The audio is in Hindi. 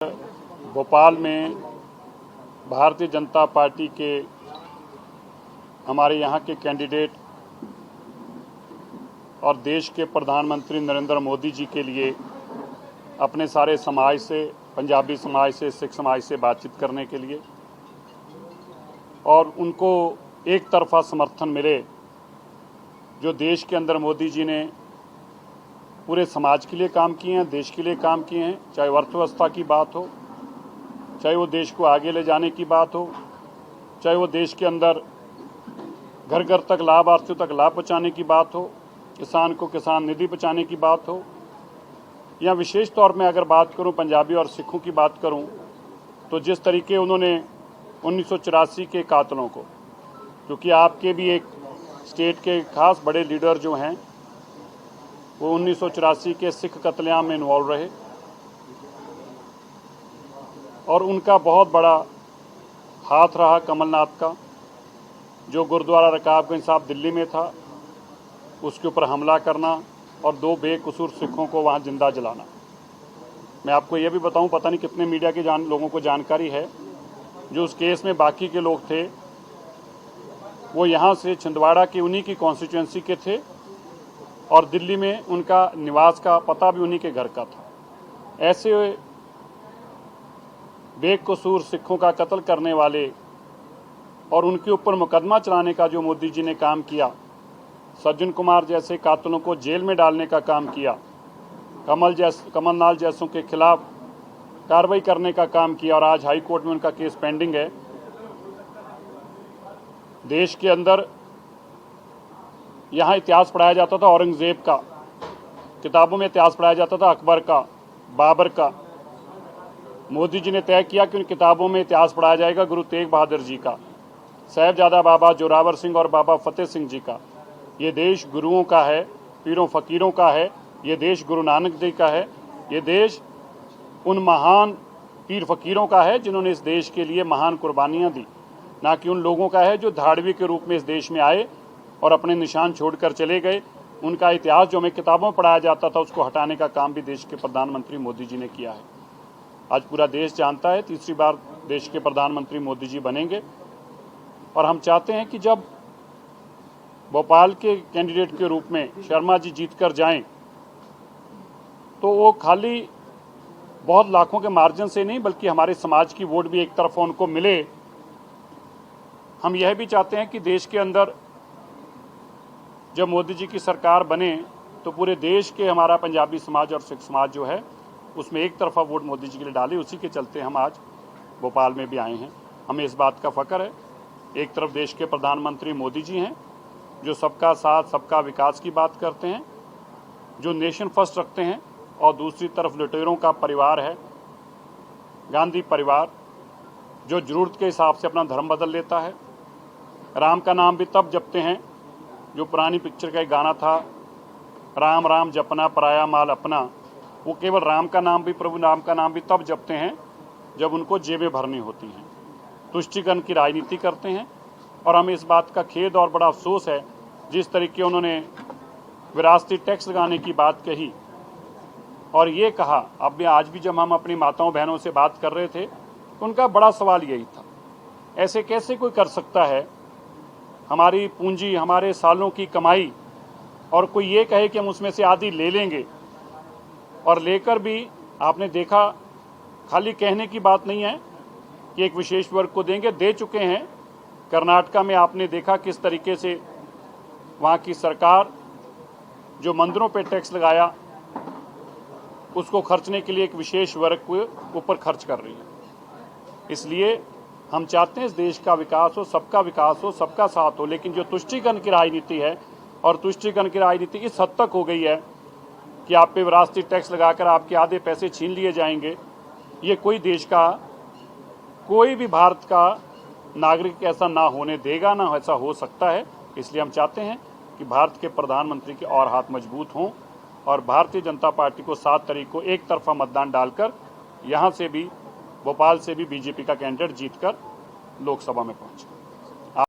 भोपाल में भारतीय जनता पार्टी के हमारे यहाँ के कैंडिडेट और देश के प्रधानमंत्री नरेंद्र मोदी जी के लिए अपने सारे समाज से, पंजाबी समाज से, सिख समाज से बातचीत करने के लिए और उनको एक तरफा समर्थन मिले जो देश के अंदर मोदी जी ने पूरे समाज के लिए काम किए हैं, देश के लिए काम किए हैं, चाहे अर्थव्यवस्था की बात हो, चाहे वो देश को आगे ले जाने की बात हो, चाहे वो देश के अंदर घर घर तक लाभार्थियों तक लाभ पहुँचाने की बात हो, किसान को किसान निधि पहुँचाने की बात हो, या विशेष तौर में अगर बात करूं पंजाबी और सिखों की बात करूं तो जिस तरीके उन्होंने 1984 के कातलों को, क्योंकि आपके भी एक स्टेट के खास बड़े लीडर जो हैं वो 1984 के सिख कत्लेआम में इन्वॉल्व रहे और उनका बहुत बड़ा हाथ रहा कमलनाथ का, जो गुरुद्वारा रकाबगंज साहब दिल्ली में था उसके ऊपर हमला करना और 2 बेकसूर सिखों को वहां जिंदा जलाना। मैं आपको यह भी बताऊं, पता नहीं कितने मीडिया के लोगों को जानकारी है, जो उस केस में बाकी के लोग थे वो यहां से छिंदवाड़ा के उन्हीं की कॉन्स्टिट्यूएंसी के थे और दिल्ली में उनका निवास का पता भी उन्हीं के घर का था। ऐसे बेकसूर सिखों का कत्ल करने वाले और उनके ऊपर मुकदमा चलाने का जो मोदी जी ने काम किया, सज्जन कुमार जैसे कातलों को जेल में डालने का काम किया, कमलनाथ जैसों के खिलाफ कार्रवाई करने का काम किया और आज हाई कोर्ट में उनका केस पेंडिंग है। देश के अंदर यहाँ इतिहास पढ़ाया जाता था औरंगजेब का, किताबों में इतिहास पढ़ाया जाता था अकबर का, बाबर का। मोदी जी ने तय किया कि उन किताबों में इतिहास पढ़ाया जाएगा गुरु तेग बहादुर जी का, साहिबजादा बाबा जोरावर सिंह और बाबा फतेह सिंह जी का। ये देश गुरुओं का है, पीरों फकीरों का है, ये देश गुरु नानक जी का है, ये देश उन महान पीर फकीरों का है जिन्होंने इस देश के लिए महान कुर्बानियां दी, ना कि उन लोगों का है जो धाड़वी के रूप में इस देश में आए और अपने निशान छोड़कर चले गए। उनका इतिहास जो हमें किताबों में पढ़ाया जाता था उसको हटाने का काम भी देश के प्रधानमंत्री मोदी जी ने किया है। आज पूरा देश जानता है, तीसरी बार देश के प्रधानमंत्री मोदी जी बनेंगे और हम चाहते हैं कि जब भोपाल के कैंडिडेट के रूप में शर्मा जी जीत कर जाएं तो वो खाली बहुत लाखों के मार्जिन से नहीं बल्कि हमारे समाज की वोट भी एक तरफ उनको मिले। हम यह भी चाहते हैं कि देश के अंदर जब मोदी जी की सरकार बने तो पूरे देश के हमारा पंजाबी समाज और सिख समाज जो है उसमें एक तरफा वोट मोदी जी के लिए डाले। उसी के चलते हम आज भोपाल में भी आए हैं। हमें इस बात का फ़ख्र है, एक तरफ देश के प्रधानमंत्री मोदी जी हैं जो सबका साथ सबका विकास की बात करते हैं, जो नेशन फर्स्ट रखते हैं, और दूसरी तरफ लुटेरों का परिवार है गांधी परिवार, जो ज़रूरत के हिसाब से अपना धर्म बदल लेता है। राम का नाम भी तब जपते हैं, जो पुरानी पिक्चर का एक गाना था, राम राम जपना पराया माल अपना, वो केवल राम का नाम भी, प्रभु नाम का नाम भी तब जपते हैं जब उनको जेबें भरनी होती हैं। तुष्टिकरण की राजनीति करते हैं और हमें इस बात का खेद और बड़ा अफसोस है जिस तरीके उन्होंने विरासती टैक्स लगाने की बात कही और ये कहा। अब भी आज भी जब हम अपनी माताओं बहनों से बात कर रहे थे तो उनका बड़ा सवाल यही था, ऐसे कैसे कोई कर सकता है, हमारी पूंजी, हमारे सालों की कमाई, और कोई ये कहे कि हम उसमें से आधी ले लेंगे, और लेकर भी आपने देखा खाली कहने की बात नहीं है कि एक विशेष वर्ग को देंगे, दे चुके हैं। कर्नाटका में आपने देखा किस तरीके से वहाँ की सरकार जो मंदिरों पे टैक्स लगाया उसको खर्चने के लिए एक विशेष वर्ग के ऊपर खर्च कर रही है। इसलिए हम चाहते हैं इस देश का विकास हो, सबका विकास हो, सबका साथ हो, लेकिन जो तुष्टिकरण की राजनीति है, और तुष्टिकरण की राजनीति इस हद तक हो गई है कि आप पे विरासती टैक्स लगाकर आपके आधे पैसे छीन लिए जाएंगे, ये कोई देश का, कोई भी भारत का नागरिक ऐसा ना होने देगा, ना ऐसा हो सकता है। इसलिए हम चाहते हैं कि भारत के प्रधानमंत्री के और हाथ मजबूत हों और भारतीय जनता पार्टी को 7 तारीख को एक तरफा मतदान डालकर यहाँ से भी, भोपाल से भी बीजेपी का कैंडिडेट जीतकर लोकसभा में पहुंचे।